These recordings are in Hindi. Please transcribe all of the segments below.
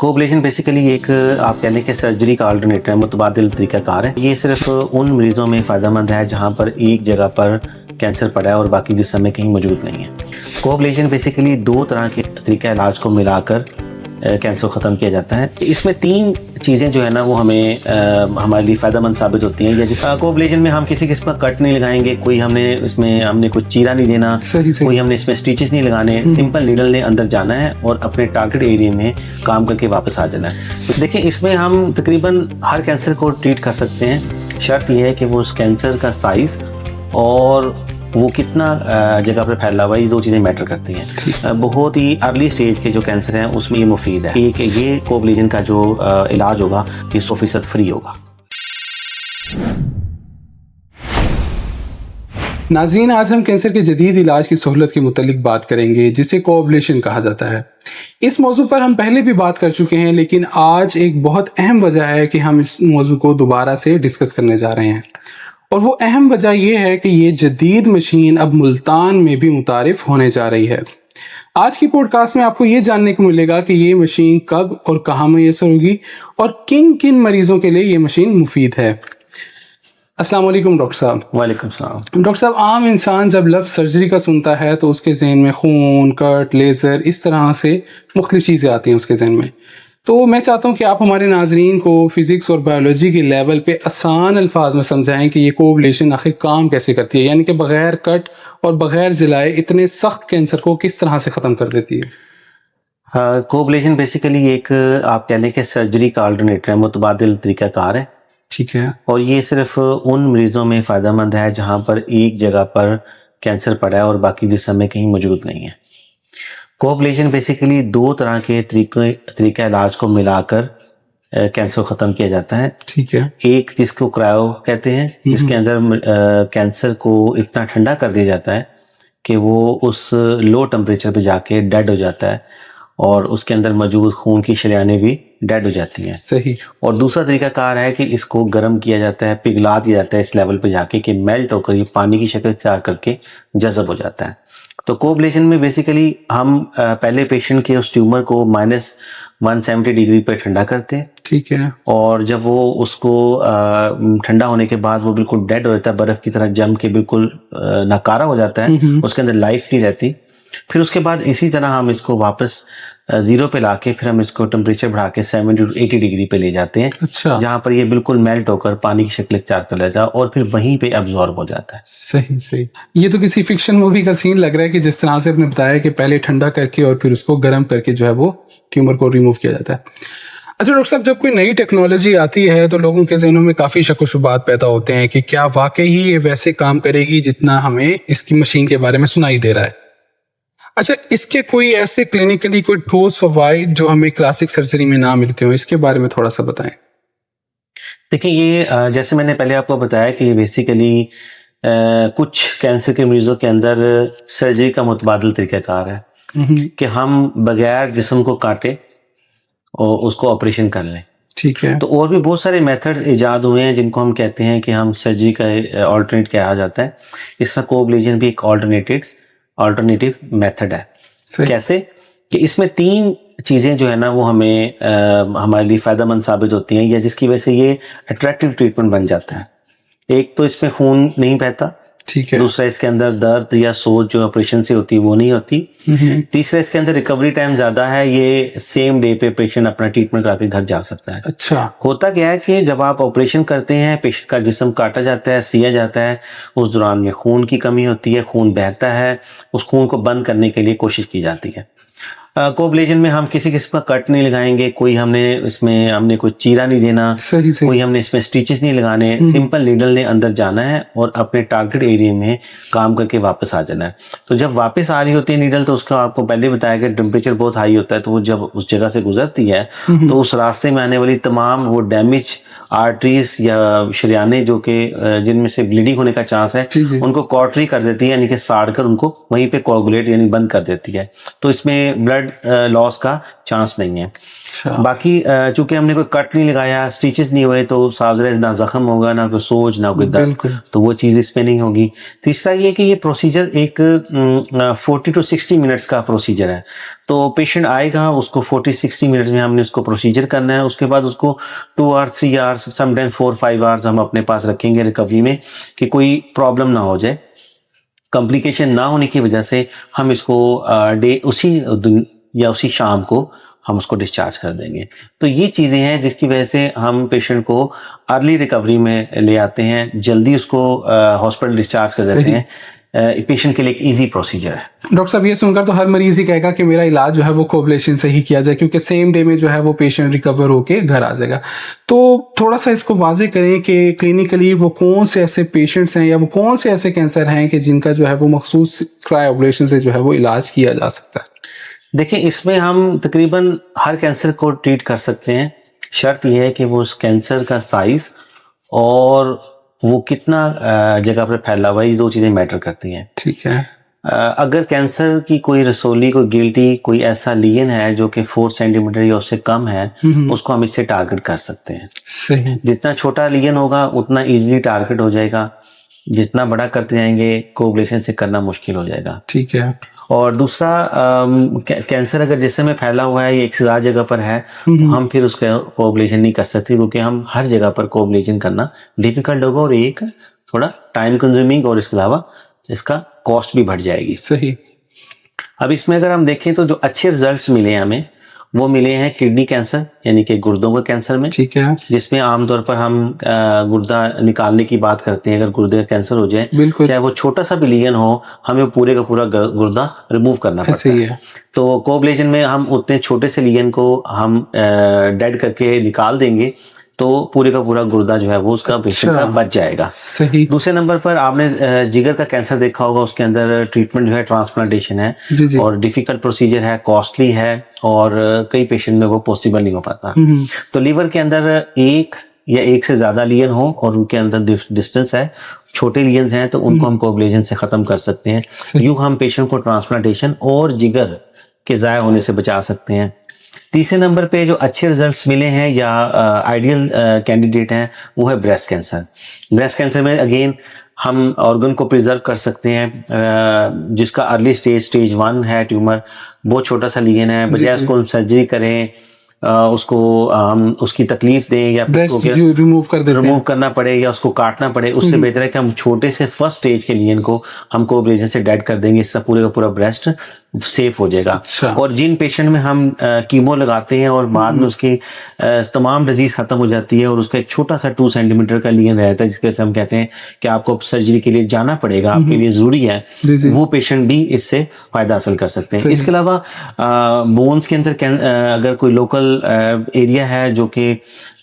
कोअब्लेशन बेसिकली एक आप कह लें कि सर्जरी का अल्टरनेटिव है, मुतबादिल तरीक़ाकार है। ये सिर्फ उन मरीज़ों में फ़ायदेमंद है जहाँ पर एक जगह पर कैंसर पड़ा है और बाकी जिस्म में कहीं मौजूद नहीं है। कोअब्लेशन बेसिकली दो तरह के तरीक़ा इलाज को मिलाकर कैंसर ख़त्म किया जाता है। इसमें तीन चीज़ें जो है ना वो हमें हमारे लिए फ़ायदेमंद साबित होती हैं। या जिस कोअब्लेशन में हम किसी किस्म का कट नहीं लगाएंगे, हमने कोई चीरा नहीं देना, कोई हमने इसमें स्टिचेस नहीं लगाने, सिंपल नीडल ने अंदर जाना है और अपने टारगेट एरिया में काम करके वापस आ जाना है। तो देखिए, इसमें हम तकरीबन हर कैंसर को ट्रीट कर सकते हैं। शर्त यह है कि वो उस कैंसर का साइज़ और वो कितना जगह पर फैला हुआ है, ये दो चीज़ें मैटर करती हैं। बहुत ही अर्ली स्टेज के जो कैंसर हैं उसमें ये मुफीद है कि ये कोअब्लेशन का जो इलाज होगा ये 100% फ्री होगा। नाज़रीन, आज हम कैंसर के जदीद इलाज की सहूलत के मुतालिक बात करेंगे जिसे कोअब्लेशन कहा जाता है। इस मौजू पर हम पहले भी बात कर चुके हैं, लेकिन आज एक बहुत अहम वजह है कि हम इस मौजू को दोबारा से डिस्कस करने जा रहे हैं। और वो अहम वजह यह है कि ये जदीद मशीन अब मुल्तान में भी मुतारिफ होने जा रही है। आज की पॉडकास्ट में आपको ये जानने को मिलेगा कि ये मशीन कब और कहाँ मैसर होगी और किन किन मरीजों के लिए ये मशीन मुफीद है। अस्सलाम वालेकुम डॉक्टर साहब। वालेकुम सलाम। डॉक्टर साहब, आम इंसान जब लफ्ज़ सर्जरी का सुनता है तो उसके जहन में खून, कट, लेज़र, इस तरह से मुख्तलिफ चीज़ें आती हैं उसके जहन में। तो मैं चाहता हूं कि आप हमारे नाजरीन को फिज़िक्स और बायोलॉजी के लेवल पे आसान अल्फाज में समझाएं कि ये कोअब्लेशन आखिर काम कैसे करती है, यानी कि बग़ैर कट और बग़ैर जलाए इतने सख्त कैंसर को किस तरह से ख़त्म कर देती है। कोअब्लेशन बेसिकली एक आप कह लें कि सर्जरी का अल्टरनेटिव है, मुतबादिल तरीक़ाकार है। ठीक है। और ये सिर्फ उन मरीज़ों में फ़ायदेमंद है जहाँ पर एक जगह पर कैंसर पड़ा है और बाकी जिस्म में कहीं मौजूद नहीं है। कोअब्लेशन बेसिकली दो तरह के तरीक़ा इलाज को मिलाकर कैंसर ख़त्म किया जाता है। ठीक है। एक जिसको क्रायो कहते हैं, जिसके अंदर कैंसर को इतना ठंडा कर दिया जाता है कि वो उस लो टेम्परेचर पे जाके डेड हो जाता है और उसके अंदर मौजूद खून की शरेयानें भी डेड हो जाती हैं। सही। और दूसरा तरीक़ाकार है कि इसको गर्म किया जाता है, पिघला दिया जाता है इस लेवल पे जाके कि मेल्ट होकर ये पानी की शक्ल इख्तियार करके जज़ब हो जाता है। तो कोअब्लेशन में बेसिकली हम पहले पेशेंट के उस ट्यूमर को -170 डिग्री पे ठंडा करते हैं। ठीक है। और जब वो उसको ठंडा होने के बाद वो बिल्कुल डेड हो जाता है, बर्फ़ की तरह जम के बिल्कुल नाकारा हो जाता है, उसके अंदर लाइफ नहीं रहती। फिर उसके बाद इसी तरह हम इसको वापस 0 पे लाके फिर हम इसको टेम्परेचर बढ़ा के 70 to 80 डिग्री पे ले जाते हैं। अच्छा। जहाँ पर ये बिल्कुल मेल्ट होकर पानी की शक्ल इख्तियार कर लेता है और फिर वहीं पे एब्जॉर्ब हो जाता है। सही सही। ये तो किसी फिक्शन मूवी का सीन लग रहा है कि जिस तरह से आपने बताया कि पहले ठंडा करके और फिर उसको गर्म करके जो है वो ट्यूमर को रिमूव किया जाता है। अच्छा डॉक्टर साहब, जब कोई नई टेक्नोलॉजी आती है तो लोगों के ज़हनों में काफ़ी शक व शुबात पैदा होते हैं कि क्या वाकई ही ये वैसे काम करेगी जितना हमें इसकी मशीन के बारे में सुनाई दे रहा है। अच्छा, इसके कोई ऐसे क्लिनिकली कोई ठोस फवाइद जो हमें क्लासिक सर्जरी में ना मिलते हो, इसके बारे में थोड़ा सा बताएं। देखिए, ये जैसे मैंने पहले आपको बताया कि ये बेसिकली कुछ कैंसर के मरीजों के अंदर सर्जरी का मुतबादिल तरीक़ाकार है कि हम बगैर जिस्म को काटे और उसको ऑपरेशन कर लें। ठीक है। तो और भी बहुत सारे मेथड इजाद हुए हैं जिनको हम कहते हैं कि हम सर्जरी का ऑल्टरनेट कहा जाता है। इसका कोअब्लेशन भी एक ऑल्टरनेटिव मेथड है। कैसे कि इसमें तीन चीज़ें जो है ना वो हमें हमारे लिए फ़ायदेमंद साबित होती हैं या जिसकी वजह से ये अट्रैक्टिव ट्रीटमेंट बन जाता है। एक तो इसमें खून नहीं बहता। ठीक है। दूसरा, इसके अंदर दर्द या सोज जो ऑपरेशन से होती है वो नहीं होती। तीसरा, इसके अंदर रिकवरी टाइम ज़्यादा है, ये सेम डे पे पेशेंट अपना ट्रीटमेंट करके घर जा सकता है। अच्छा। होता क्या है कि जब आप ऑपरेशन करते हैं, पेशेंट का जिस्म काटा जाता है, सिया जाता है, उस दौरान में खून की कमी होती है, खून बहता है, उस खून को बंद करने के लिए कोशिश की जाती है। कोअब्लेशन में हम किसी किस्म का कट नहीं लगाएंगे, हमने कोई चीरा नहीं देना, सही सही। कोई हमने इसमें स्टिचेस नहीं लगाने, सिंपल नीडल ने अंदर जाना है और अपने टारगेट एरिया में काम करके वापस आ जाना है। तो जब वापस आ रही होती है नीडल, तो उसका आपको पहले बताया कि टेम्परेचर बहुत हाई होता है, तो वो जब उस जगह से गुजरती है तो उस रास्ते में आने वाली तमाम वो डैमेज आर्टरीज या शरेयानें जो कि जिनमें से ब्लीडिंग होने का चांस है, उनको कॉटरी कर देती है, यानी कि साड़ कर उनको वहीं पे कोगुलेट यानी बंद कर देती है। तो इसमें ब्लड ब्लड लॉस का चांस नहीं है। अच्छा, बाकी चूंकि हमने कोई कट नहीं लगाया, स्टिचेस नहीं हुए, तो सावजरे ना जख्म होगा, ना कोई सोज, ना कोई दर्द, बिल्कुल। तो वो चीज़ इसमें नहीं होगी। तीसरा ये कि ये प्रोसीजर एक 40 to 60 मिनट्स का प्रोसीजर है। तो पेशेंट आएगा, उसको 40-60 मिनट्स में हमने उसको प्रोसीजर करना है। उसके बाद उसको 2 आवर्स 3 आवर्स समटाइम्स 4-5 आवर्स हम अपने पास रखेंगे रिकवरी में, कि कोई प्रॉब्लम ना हो जाए। कॉम्प्लिकेशन ना होने की वजह से हम इसको उसी दिन या उसी शाम को हम उसको डिस्चार्ज कर देंगे। तो ये चीज़ें हैं जिसकी वजह से हम पेशेंट को अर्ली रिकवरी में ले आते हैं, जल्दी उसको हॉस्पिटल डिस्चार्ज कर देते सही। हैं। पेशेंट के लिए एक ईजी प्रोसीजर है। डॉक्टर साहब, ये सुनकर तो हर मरीज ही कहेगा कि मेरा इलाज जो है वो कोबलेशन से ही किया जाए, क्योंकि सेम डे में जो है वो पेशेंट रिकवर होके घर आ जाएगा। तो थोड़ा सा इसको वाजे करें कि क्लिनिकली वो कौन से ऐसे पेशेंट्स हैं या वो कौन से ऐसे कैंसर हैं कि जिनका जो है वो मखसूस क्रायोबलेशन से जो है वो इलाज किया जा सकता है। देखिए, इसमें हम तकरीबन हर कैंसर को ट्रीट कर सकते हैं। शर्त यह है कि वो उस कैंसर का साइज और वो कितना जगह पर फैला हुआ है, ये 2 चीज़ें मैटर करती हैं। ठीक है। अगर कैंसर की कोई रसोली, कोई गिल्टी, कोई ऐसा लीजन है जो कि 4 सेंटीमीटर या उससे कम है, उसको हम इससे टारगेट कर सकते हैं। सही। जितना छोटा लीजन होगा उतना इजीली टारगेट हो जाएगा, जितना बड़ा करते जाएंगे कोअबलेशन से करना मुश्किल हो जाएगा। ठीक है। और दूसरा, कैंसर अगर जिस्म में फैला हुआ है, ये एक से ज़्यादा जगह पर है, तो हम फिर उसका कोअबलेशन नहीं कर सकते, क्योंकि हम हर जगह पर कोअबलेशन करना डिफिकल्ट होगा और एक थोड़ा टाइम कंज्यूमिंग, और इसके अलावा इसका कॉस्ट भी बढ़ जाएगी। सही। अब इसमें अगर हम देखें तो जो अच्छे रिजल्ट्स मिले हैं हमें, वो मिले हैं किडनी कैंसर यानी कि गुर्दों के कैंसर में। ठीक है। जिसमें आमतौर पर हम गुर्दा निकालने की बात करते हैं। अगर गुर्दे का कैंसर हो जाए, बिल्कुल, चाहे वो छोटा सा भी लीजन हो, हमें पूरे का पूरा गुर्दा रिमूव करना पड़ता है। तो कोअबलेशन में हम उतने छोटे से लीजन को हम डेड करके निकाल देंगे, तो पूरे का पूरा गुर्दा जो है वो उसका पेशेंट का बच जाएगा। सही। दूसरे नंबर पर आपने जिगर का कैंसर देखा होगा, उसके अंदर ट्रीटमेंट जो है ट्रांसप्लांटेशन है। जी। और डिफिकल्ट प्रोसीजर है, कॉस्टली है, और कई पेशेंट में वो पॉसिबल नहीं हो पाता। तो लीवर के अंदर एक या एक से ज्यादा लीजन हो और उनके अंदर डिस्टेंस है, छोटे लीजन्स हैं, तो उनको हम कोअबलेशन से खत्म कर सकते हैं। यूं हम पेशेंट को ट्रांसप्लांटेशन और जिगर के ज़ाया होने से बचा सकते हैं। तीसरे नंबर पे जो अच्छे रिजल्ट्स मिले हैं या आइडियल कैंडिडेट हैं, वो है ब्रेस्ट कैंसर। ब्रेस्ट कैंसर में अगेन हम ऑर्गन को प्रिजर्व कर सकते हैं, जिसका अर्ली स्टेज 1 है ट्यूमर, बहुत छोटा सा लीजन है, बजाय उसको हम सर्जरी करें, उसको हम उसकी तकलीफ दें या रिमूव करना पड़े या उसको काटना पड़े, उससे बेहतर है कि हम छोटे से फर्स्ट स्टेज के लीजन को हम कोअबलेशन से डेड कर देंगे। इससे पूरे का पूरा ब्रेस्ट सेफ हो जाएगा। और जिन पेशेंट में हम कीमो लगाते हैं और बाद में उसकी तमाम डिजीज खत्म हो जाती है और उसका एक छोटा सा 2 सेंटीमीटर का लीजन रहता है, जिसके वजह से हम कहते हैं कि आपको सर्जरी के लिए जाना पड़ेगा, आपके लिए जरूरी है, वो पेशेंट भी इससे फायदा हासिल कर सकते हैं। इसके अलावा बोन्स के अंदर अगर कोई लोकल एरिया है जो कि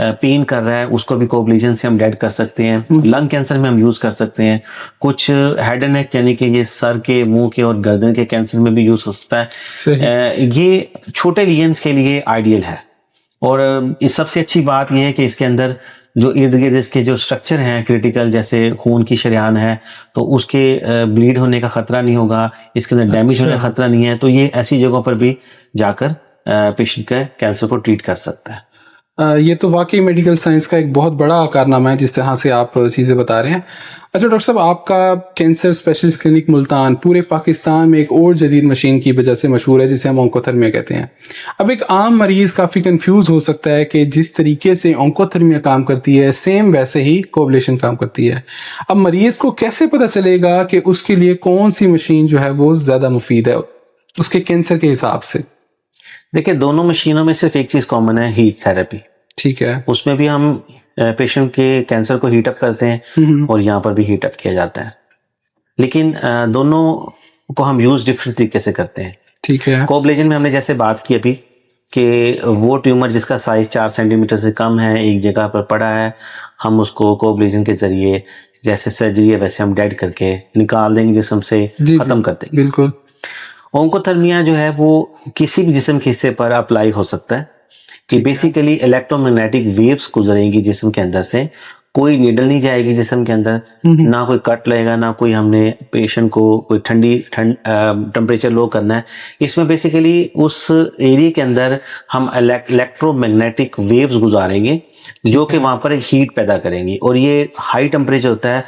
पेन कर रहा है, उसको भी कोअबलेशन से हम डेड कर सकते हैं। लंग कैंसर में हम यूज कर सकते हैं। कुछ हेड एंड नेक यानी कि ये सर के, मुंह के और गर्दन के कैंसर में भी यूज हो सकता है। ये छोटे लीजन्स के लिए आइडियल है। और इस सबसे अच्छी बात यह है कि इसके अंदर जो इर्द गिर्द इसके जो स्ट्रक्चर हैं क्रिटिकल, जैसे खून की शरियान है, तो उसके ब्लीड होने का खतरा नहीं होगा, इसके अंदर डैमेज होने का खतरा नहीं है। तो ये ऐसी जगहों पर भी जाकर पेशेंट के कैंसर को ट्रीट कर सकता है। ये तो वाकई मेडिकल साइंस का एक बहुत बड़ा कारनामा है, जिस तरह से आप चीज़ें बता रहे हैं। अच्छा डॉक्टर साहब, आपका कैंसर स्पेशलिस्ट क्लिनिक मुल्तान पूरे पाकिस्तान में एक और जदीद मशीन की वजह से मशहूर है, जिसे हम ऑन्कोथर्मिया कहते हैं। अब एक आम मरीज काफ़ी कंफ्यूज हो सकता है कि जिस तरीके से ऑन्कोथर्मिया काम करती है, सेम वैसे ही कोअबलेशन काम करती है। अब मरीज को कैसे पता चलेगा कि उसके लिए कौन सी मशीन जो है वो ज़्यादा मुफीद है उसके कैंसर के हिसाब से? देखिए, दोनों मशीनों में सिर्फ एक चीज़ कॉमन है, हीट थेरेपी। ठीक है। उसमें भी हम पेशेंट के कैंसर को हीट अप करते हैं और यहाँ पर भी हीट अप किया जाता है, लेकिन दोनों को हम यूज डिफरेंट तरीके से करते हैं। ठीक है। कोअबलेशन में हमने जैसे बात की अभी कि वो ट्यूमर जिसका साइज 4 सेंटीमीटर से कम है, एक जगह पर पड़ा है, हम उसको कोअबलेशन के जरिए जैसे सर्जरी है वैसे हम डेड करके निकाल देंगे, जिस्म से खत्म कर देंगे। बिल्कुल। ऑन्कोथर्मिया जो है वो किसी भी जिस्म के हिस्से पर अप्लाई हो सकता है कि बेसिकली इलेक्ट्रोमैग्नेटिक वेव्स गुजरेंगी जिस्म के अंदर से, कोई नीडल नहीं जाएगी जिस्म के अंदर, ना कोई कट लगेगा, ना कोई हमने पेशेंट को कोई टेम्परेचर लो करना है। इसमें बेसिकली उस एरिया के अंदर हम इलेक्ट्रोमैग्नेटिक वेव्स गुजारेंगे जो कि वहाँ पर हीट पैदा करेंगी, और ये हाई टेम्परेचर होता है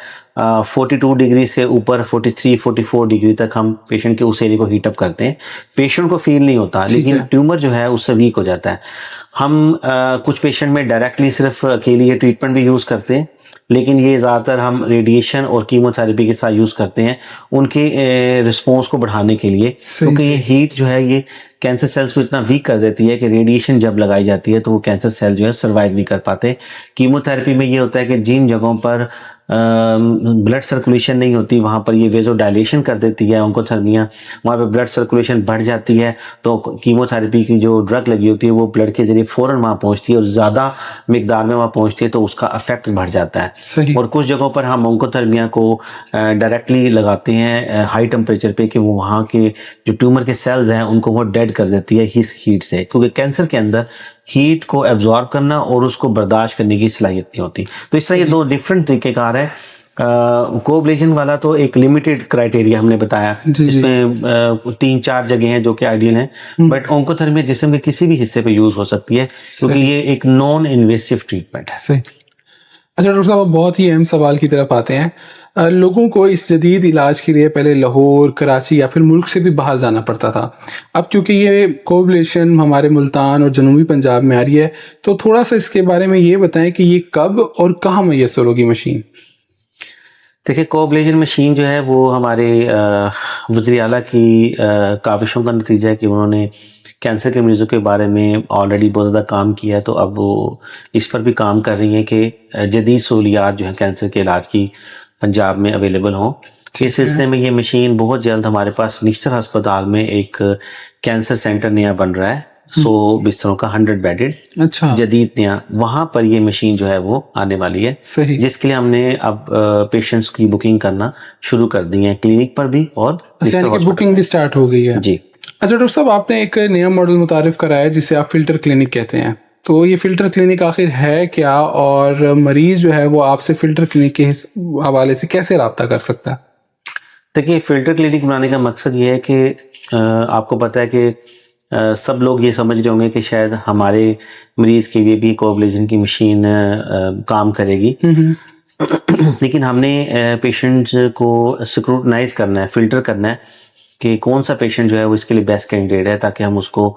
42 डिग्री से ऊपर 43-44 डिग्री तक हम पेशेंट के उस एरिया को हीटअप करते हैं। पेशेंट को फील नहीं होता, लेकिन ट्यूमर जो है उससे वीक हो जाता है। हम कुछ पेशेंट में डायरेक्टली सिर्फ अकेली ये ट्रीटमेंट भी यूज़ करते हैं, लेकिन ये ज़्यादातर हम रेडिएशन और कीमोथेरेपी के साथ यूज़ करते हैं उनके रिस्पॉन्स को बढ़ाने के लिए, क्योंकि ये हीट जो है ये कैंसर सेल्स को इतना वीक कर देती है कि रेडिएशन जब लगाई जाती है तो वो कैंसर सेल जो है सर्वाइव नहीं कर पाते। कीमोथेरेपी में ये होता है कि जिन जगहों पर ब्लड सर्कुलेशन नहीं होती वहाँ पर ये वेजोडाइलेशन कर देती है ऑन्कोथर्मिया, वहाँ पे ब्लड सर्कुलेशन बढ़ जाती है, तो कीमोथेरेपी की जो ड्रग लगी होती है वो ब्लड के जरिए फ़ौरन वहाँ पहुँचती है और ज़्यादा मिकदार में वहाँ पहुँचती है, तो उसका इफेक्ट बढ़ जाता है। और कुछ जगहों पर हम ऑन्कोथर्मिया को डायरेक्टली लगाते हैं हाई टेम्परेचर पे कि वो वहाँ के जो ट्यूमर के सेल्स हैं उनको वो डेड कर देती है इस हीट से, क्योंकि कैंसर के अंदर हीट को एब्जॉर्ब करना और उसको बर्दाश्त करने की सलाहियत नहीं होती। तो इस तरह ये दो डिफरेंट तरीक़ेकार है। कोअब्लेशन वाला तो एक लिमिटेड क्राइटेरिया हमने बताया, जिसमें 3-4 जगह हैं जो कि आइडियल हैं, बट ऑन्कोथर्मिया जिस्म के किसी भी हिस्से पे यूज़ हो सकती है, क्योंकि ये एक नॉन इन्वेसिव ट्रीटमेंट है। सही। अच्छा डॉक्टर साहब, बहुत ही अहम सवाल की तरफ आते हैं। लोगों को इस जदीद इलाज के लिए पहले लाहौर, कराची या फिर मुल्क से भी बाहर जाना पड़ता था। अब क्योंकि ये कोअब्लेशन हमारे मुल्तान और जनूबी पंजाब में आ रही है, तो थोड़ा सा इसके बारे में ये बताएं कि ये कब और कहाँ मैसर होगी मशीन? देखिए, कोअब्लेशन मशीन जो है वो हमारे वज़ीर आला की काविशों का नतीजा है कि उन्होंने कैंसर के मरीज़ों के बारे में ऑलरेडी बहुत ज़्यादा काम किया है, तो अब वो इस पर भी काम कर रही हैं कि जदीद सहूलियात जो है कैंसर के इलाज की पंजाब में अवेलेबल हों। इस सिलसिले में ये मशीन बहुत जल्द हमारे पास निश्चित अस्पताल में एक कैंसर सेंटर नया बन रहा है, 100 बिस्तरों का 100 बेडेड जदीद नया, वहाँ पर ये मशीन जो है वो आने वाली है, जिसके लिए हमने अब पेशेंट्स की बुकिंग करना शुरू कर दी है क्लिनिक पर भी, और बुकिंग भी स्टार्ट हो गई है जी। अच्छा डॉक्टर साहब, आपने एक नया मॉडल मुतारिफ कराया जिसे आप फिल्टर क्लिनिक कहते हैं, तो ये फिल्टर क्लिनिक आखिर है क्या, और मरीज जो है वो आपसे फिल्टर क्लिनिक के हवाले से कैसे रब्ता कर सकता है? देखिए, फिल्टर क्लिनिक बनाने का मकसद ये है कि आपको पता है कि सब लोग ये समझ रहे होंगे कि शायद हमारे मरीज के लिए भी कोअब्लेशन की मशीन काम करेगी, लेकिन हमने पेशेंट्स को स्क्रूटनाइज करना है, फिल्टर करना है कि कौन सा पेशेंट जो है वो इसके लिए बेस्ट कैंडिडेट है, ताकि हम उसको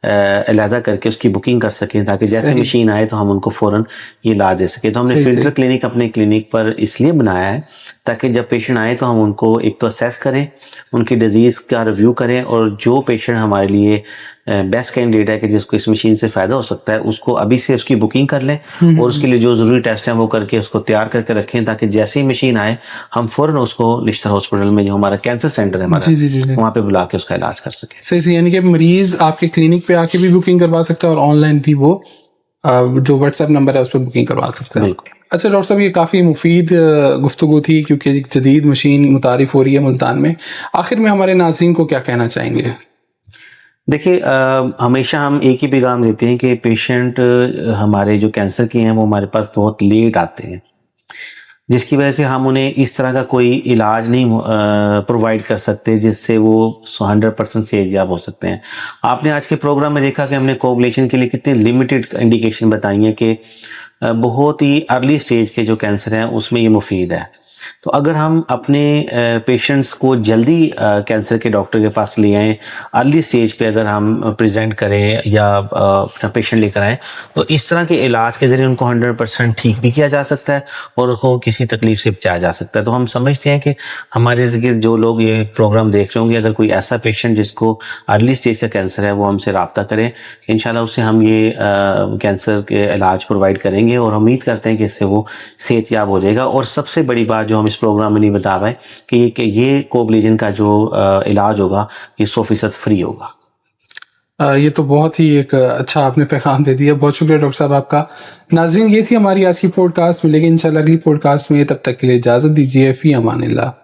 अलहदा करके उसकी बुकिंग कर सकें, ताकि जैसे मशीन आए तो हम उनको फ़ौरन ये ला दे सकें। तो हमने फिल्टर क्लिनिक अपने क्लिनिक पर इसलिए बनाया है ताकि जब पेशेंट आए तो हम उनको एक तो असेस करें, उनकी डिजीज़ का रिव्यू करें, और जो पेशेंट हमारे लिए बेस्ट कैंडिडेट है कि जिसको इस मशीन से फ़ायदा हो सकता है, उसको अभी से उसकी बुकिंग कर लें और उसके लिए जो ज़रूरी टेस्ट हैं वो करके उसको तैयार करके रखें, ताकि जैसे ही मशीन आए हम फ़ौरन उसको निश्चित हॉस्पिटल में जो हमारा कैंसर सेंटर है हमारा वहाँ पे बुला के उसका इलाज कर सकें। सही, यानी कि मरीज़ आपके क्लिनिक पे आके भी बुकिंग करवा सकता है और ऑनलाइन भी वो जो व्हाट्सएप नंबर है उस पर बुकिंग करवा सकते हैं। अच्छा डॉक्टर साहब, ये काफ़ी मुफीद गुफ्तगू थी, क्योंकि एक जदीद मशीन मुतारिफ हो रही है मुल्तान में। आखिर में हमारे नाज़रीन को क्या कहना चाहेंगे? देखिए, हमेशा हम एक ही पैगाम देते हैं कि पेशेंट हमारे जो कैंसर के हैं वो हमारे पास बहुत लेट आते हैं, जिसकी वजह से हम उन्हें इस तरह का कोई इलाज नहीं प्रोवाइड कर सकते जिससे वो 100% सेहतयाब हो सकते हैं। आपने आज के प्रोग्राम में देखा कि हमने कोअब्लेशन के लिए कितने लिमिटेड इंडिकेशन बताई हैं कि बहुत ही अर्ली स्टेज के जो कैंसर हैं उसमें ये मुफीद है। तो अगर हम अपने पेशेंट्स को जल्दी कैंसर के डॉक्टर के पास ले आएँ, अर्ली स्टेज पे अगर हम प्रेजेंट करें या अपना पेशेंट लेकर आएँ, तो इस तरह के इलाज के ज़रिए उनको 100% ठीक भी किया जा सकता है और उनको किसी तकलीफ से बचाया जा सकता है। तो हम समझते हैं कि हमारे जो लोग ये प्रोग्राम देख रहे होंगे, अगर कोई ऐसा पेशेंट जिसको अर्ली स्टेज का कैंसर है वो हमसे रब्ता करें, इंशाल्लाह उससे हम ये कैंसर के इलाज प्रोवाइड करेंगे और उम्मीद करते हैं कि इससे वो सेहतयाब हो जाएगा। और सबसे बड़ी बात जो हम इस प्रोग्राम में नहीं बता पाए कि ये कोअब्लेशन का जो इलाज होगा ये 100% फ्री होगा। ये तो बहुत ही एक अच्छा आपने पैगाम दे दिया, बहुत शुक्रिया डॉक्टर साहब आपका। नाज़रीन, ये थी हमारी आज की पॉडकास्ट में, लेकिन इंशाल्लाह अगली पॉडकास्ट में, तब तक के लिए इजाज़त दीजिए। फ़ी अमानिल्लाह।